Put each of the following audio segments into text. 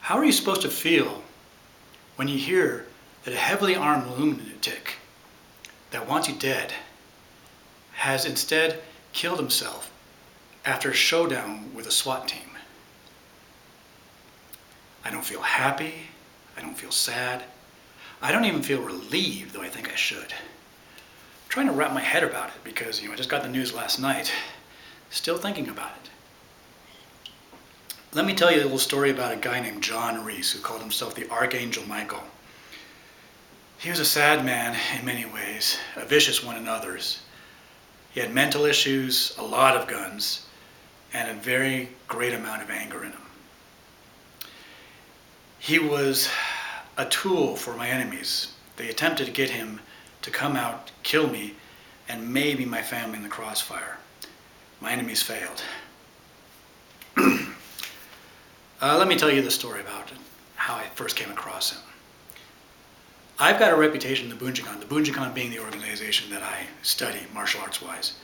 How are you supposed to feel when you hear that a heavily armed lunatic that wants you dead has instead killed himself after a showdown with a SWAT team? I don't feel happy. I don't feel sad. I don't even feel relieved, though I think I should. I'm trying to wrap my head about it because, I just got the news last night. Still thinking about it. Let me tell you a little story about a guy named John Reese who called himself the Archangel Michael. He was a sad man in many ways, a vicious one in others. He had mental issues, a lot of guns, and a very great amount of anger in him. He was a tool for my enemies. They attempted to get him to come out, kill me, and maybe my family in the crossfire. My enemies failed. Let me tell you the story about how I first came across him. I've got a reputation in the Bunjikan being the organization that I study martial arts wise.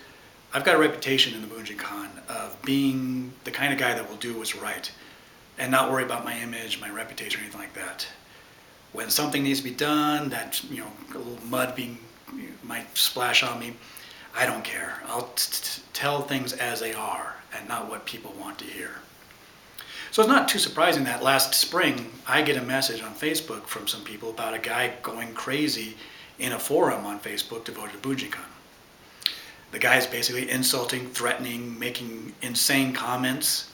I've got a reputation in the Bunjikan of being the kind of guy that will do what's right and not worry about my image, my reputation, or anything like that. When something needs to be done, that a little mud might splash on me, I don't care. I'll tell things as they are and not what people want to hear. So it's not too surprising that last spring I get a message on Facebook from some people about a guy going crazy in a forum on Facebook devoted to Bunjikan. The guy is basically insulting, threatening, making insane comments,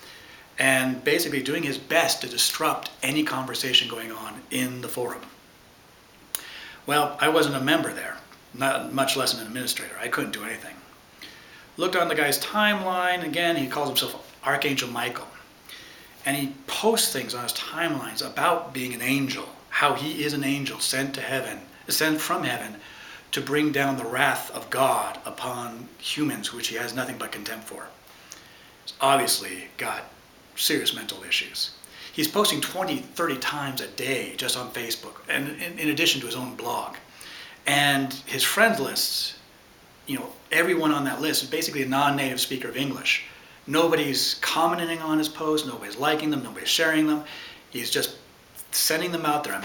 and basically doing his best to disrupt any conversation going on in the forum. Well, I wasn't a member there, not much less an administrator. I couldn't do anything. Looked on the guy's timeline. Again, he calls himself Archangel Michael. And he posts things on his timelines about being an angel, how he is an angel sent from heaven to bring down the wrath of God upon humans, which he has nothing but contempt for. He's obviously got serious mental issues. He's posting 20, 30 times a day just on Facebook, and in addition to his own blog. And his friend lists, everyone on that list is basically a non-native speaker of English. Nobody's commenting on his posts, nobody's liking them, nobody's sharing them. He's just sending them out there.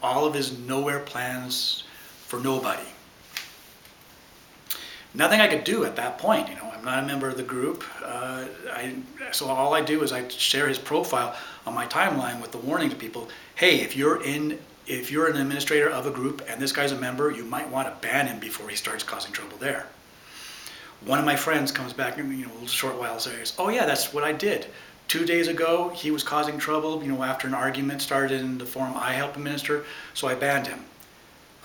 All of his nowhere plans for nobody. Nothing I could do at that point. I'm not a member of the group. So all I do is I share his profile on my timeline with the warning to people, hey, if you're an administrator of a group and this guy's a member, you might want to ban him before he starts causing trouble there. One of my friends comes back a little short while and says, oh yeah, that's what I did. 2 days ago, he was causing trouble, after an argument started in the forum I helped administer, so I banned him.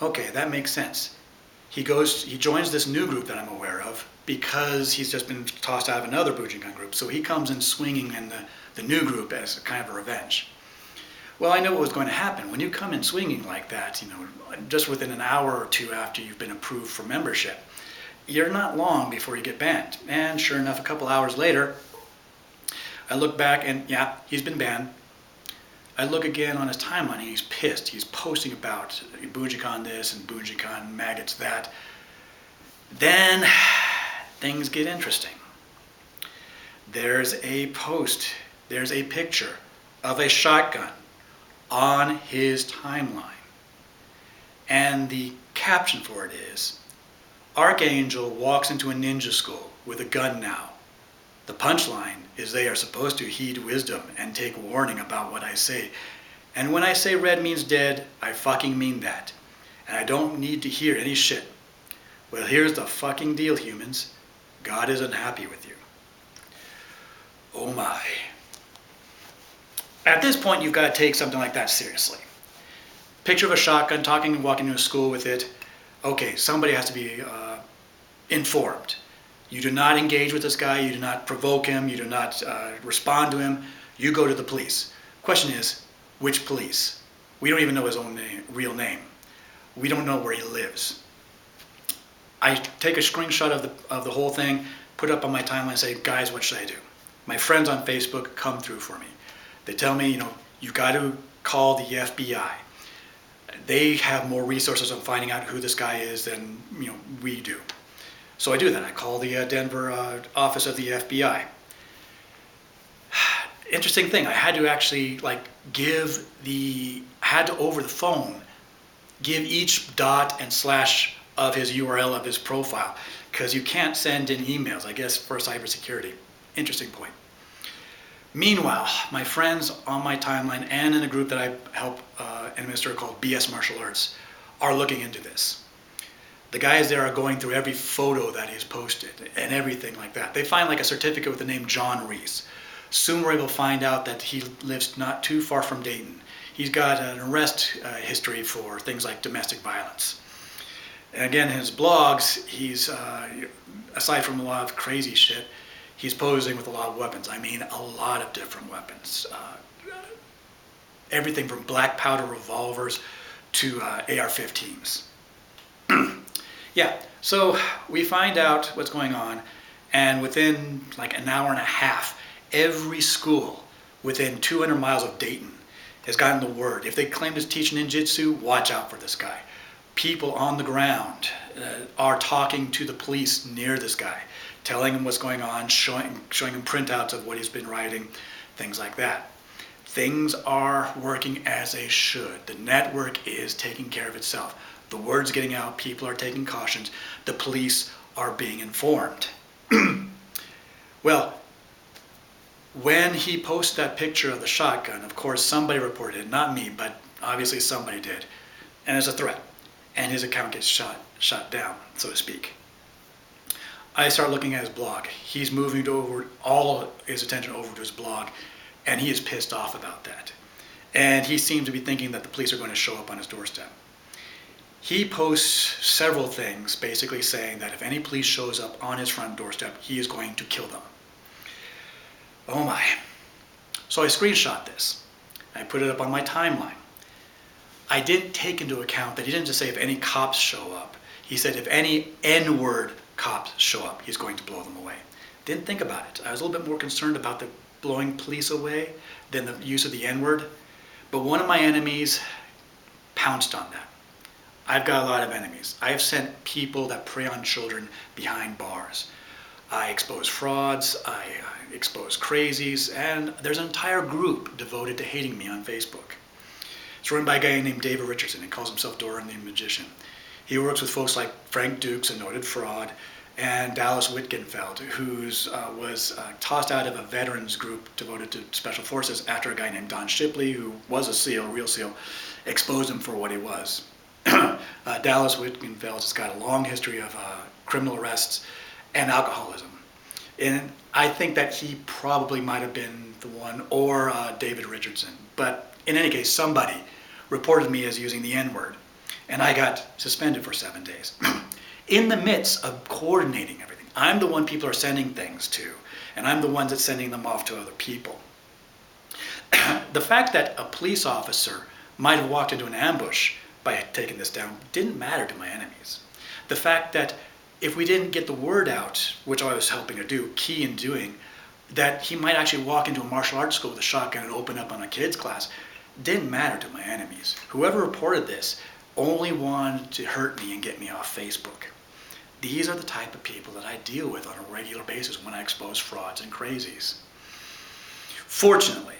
Okay, that makes sense. He joins this new group that I'm aware of because he's just been tossed out of another Bunjikan group, so he comes in swinging in the new group as a kind of a revenge. Well, I know what was going to happen. When you come in swinging like that, just within an hour or two after you've been approved for membership, you're not long before you get banned. And sure enough, a couple hours later, I look back and yeah, he's been banned. I look again on his timeline and he's pissed. He's posting about Bunjikan this and Bunjikan maggots that. Then things get interesting. There's a post, there's a picture of a shotgun on his timeline. And the caption for it is, Archangel walks into a ninja school with a gun now. The punchline is they are supposed to heed wisdom and take warning about what I say. And when I say red means dead, I fucking mean that. And I don't need to hear any shit. Well, here's the fucking deal, humans. God is unhappy with you. Oh my. At this point, you've got to take something like that seriously. Picture of a shotgun, walking into a school with it. Okay, somebody has to be informed. You do not engage with this guy, you do not provoke him, you do not respond to him, you go to the police. Question is, which police? We don't even know his own real name. We don't know where he lives. I take a screenshot of the whole thing, put it up on my timeline and say, guys, what should I do? My friends on Facebook come through for me. They tell me, you got to call the FBI. They have more resources on finding out who this guy is than we do. So I do that. I call the Denver office of the FBI. Interesting thing, I had to actually like over the phone, give each dot and slash of his URL of his profile, because you can't send in emails, I guess, for cybersecurity. Interesting point. Meanwhile, my friends on my timeline and in a group that I help administer called BS Martial Arts are looking into this. The guys there are going through every photo that he's posted and everything like that. They find like a certificate with the name John Reese. Soon we're able to find out that he lives not too far from Dayton. He's got an arrest history for things like domestic violence. And again, in his blogs, he's, aside from a lot of crazy shit, he's posing with a lot of weapons. I mean, a lot of different weapons. Everything from black powder revolvers to AR-15s. Yeah, so we find out what's going on, and within like an hour and a half, every school within 200 miles of Dayton has gotten the word. If they claim to teach ninjutsu, watch out for this guy. People on the ground are talking to the police near this guy, telling him what's going on, showing him printouts of what he's been writing, things like that. Things are working as they should. The network is taking care of itself. The word's getting out, people are taking cautions, the police are being informed. Well, when he posted that picture of the shotgun, of course somebody reported it, not me, but obviously somebody did. And it's a threat. And his account gets shut down, so to speak. I start looking at his blog. He's moving all his attention over to his blog, and he is pissed off about that. And he seems to be thinking that the police are going to show up on his doorstep. He posts several things basically saying that if any police shows up on his front doorstep, he is going to kill them. Oh my. So I screenshot this. I put it up on my timeline. I didn't take into account that he didn't just say if any cops show up. He said if any N-word cops show up, he's going to blow them away. Didn't think about it. I was a little bit more concerned about the blowing police away than the use of the N-word. But one of my enemies pounced on that. I've got a lot of enemies. I have sent people that prey on children behind bars. I expose frauds, I expose crazies, and there's an entire group devoted to hating me on Facebook. It's run by a guy named David Richardson. He calls himself Doran the Magician. He works with folks like Frank Dukes, a noted fraud, and Dallas Wittgenfeld, who was tossed out of a veterans group devoted to special forces after a guy named Don Shipley, who was a SEAL, a real SEAL, exposed him for what he was. Dallas Wittgenfeld has got a long history of criminal arrests and alcoholism. And I think that he probably might have been the one, or David Richardson. But in any case, somebody reported me as using the N-word, and I got suspended for 7 days. In the midst of coordinating everything, I'm the one people are sending things to, and I'm the one that's sending them off to other people. The fact that a police officer might have walked into an ambush by taking this down didn't matter to my enemies. The fact that if we didn't get the word out, which I was helping to do, key in doing, that he might actually walk into a martial arts school with a shotgun and open up on a kid's class, didn't matter to my enemies. Whoever reported this only wanted to hurt me and get me off Facebook. These are the type of people that I deal with on a regular basis when I expose frauds and crazies. Fortunately,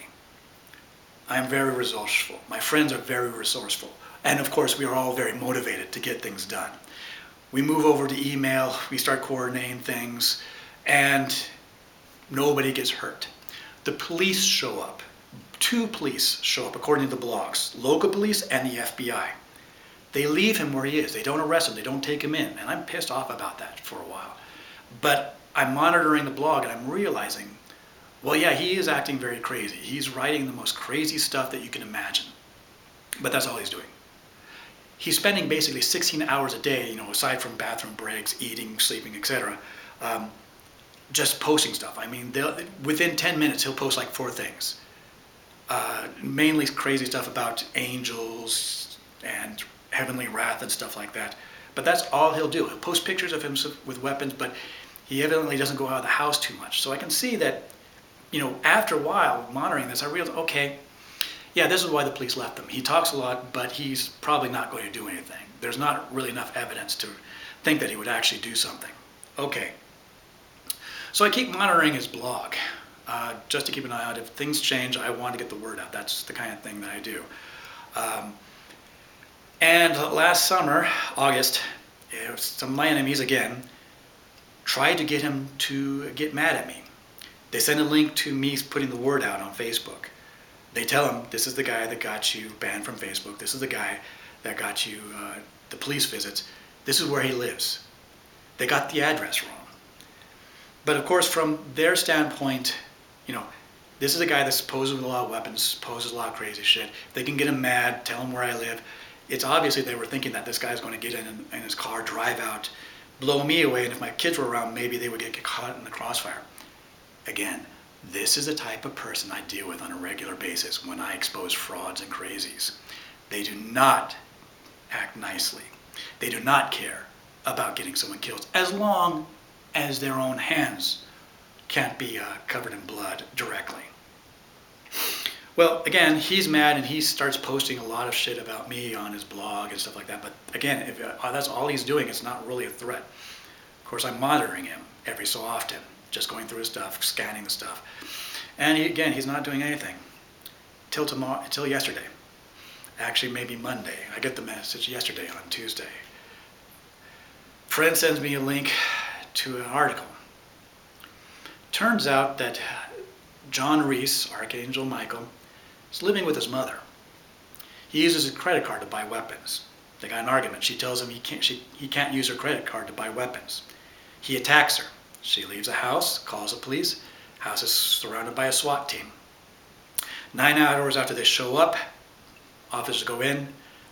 I'm very resourceful. My friends are very resourceful. And of course, we are all very motivated to get things done. We move over to email, we start coordinating things, and nobody gets hurt. The police show up. 2 police show up, according to the blogs, local police and the FBI. They leave him where he is. They don't arrest him. They don't take him in. And I'm pissed off about that for a while. But I'm monitoring the blog and I'm realizing, well, yeah, he is acting very crazy. He's writing the most crazy stuff that you can imagine. But that's all he's doing. He's spending basically 16 hours a day, aside from bathroom breaks, eating, sleeping, etc., just posting stuff. I mean, within 10 minutes, he'll post like 4 things. Mainly crazy stuff about angels and heavenly wrath and stuff like that. But that's all he'll do. He'll post pictures of him with weapons, but he evidently doesn't go out of the house too much. So I can see that, after a while monitoring this, I realized, okay, yeah, this is why the police left him. He talks a lot, but he's probably not going to do anything. There's not really enough evidence to think that he would actually do something. Okay. So I keep monitoring his blog. just to keep an eye out. If things change, I want to get the word out. That's the kind of thing that I do. And last summer, August, some of my enemies again tried to get him to get mad at me. They send a link to me putting the word out on Facebook. They tell him, this is the guy that got you banned from Facebook. This is the guy that got you the police visits. This is where he lives. They got the address wrong. But of course, from their standpoint, you know, this is a guy that's posed with a lot of weapons, poses a lot of crazy shit. If they can get him mad, tell him where I live. It's obviously they were thinking that this guy's going to get in his car, drive out, blow me away, and if my kids were around, maybe they would get caught in the crossfire. Again, this is the type of person I deal with on a regular basis when I expose frauds and crazies. They do not act nicely. They do not care about getting someone killed, as long as their own hands can't be covered in blood directly. Well, again, he's mad and he starts posting a lot of shit about me on his blog and stuff like that. But again, if that's all he's doing, it's not really a threat. Of course, I'm monitoring him every so often, just going through his stuff, scanning the stuff. And he's not doing anything till yesterday. Actually, maybe Monday. I get the message yesterday on Tuesday. Friend sends me a link to an article. Turns out that John Reese, Archangel Michael, is living with his mother. He uses his credit card to buy weapons. They got an argument. She tells him he can't use her credit card to buy weapons. He attacks her. She leaves the house, calls the police. House is surrounded by a SWAT team. 9 hours after they show up, officers go in,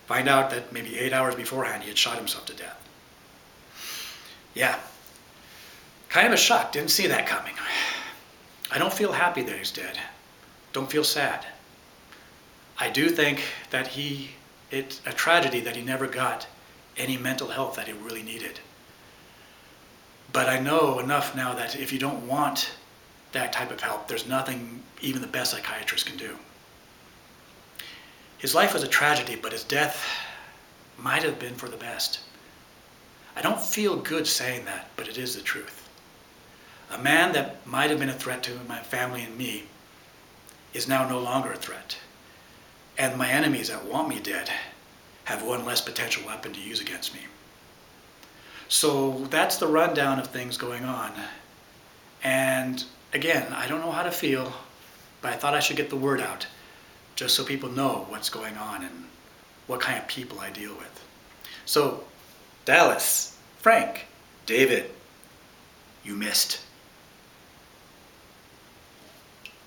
find out that maybe 8 hours beforehand he had shot himself to death. Yeah, kind of a shock. Didn't see that coming. I don't feel happy that he's dead. Don't feel sad. I do think that it's a tragedy that he never got any mental health that he really needed. But I know enough now that if you don't want that type of help, there's nothing even the best psychiatrist can do. His life was a tragedy, but his death might have been for the best. I don't feel good saying that, but it is the truth. A man that might have been a threat to my family and me is now no longer a threat. And my enemies that want me dead have one less potential weapon to use against me. So that's the rundown of things going on. And again, I don't know how to feel, but I thought I should get the word out just so people know what's going on and what kind of people I deal with. So, Dallas, Frank, David, you missed.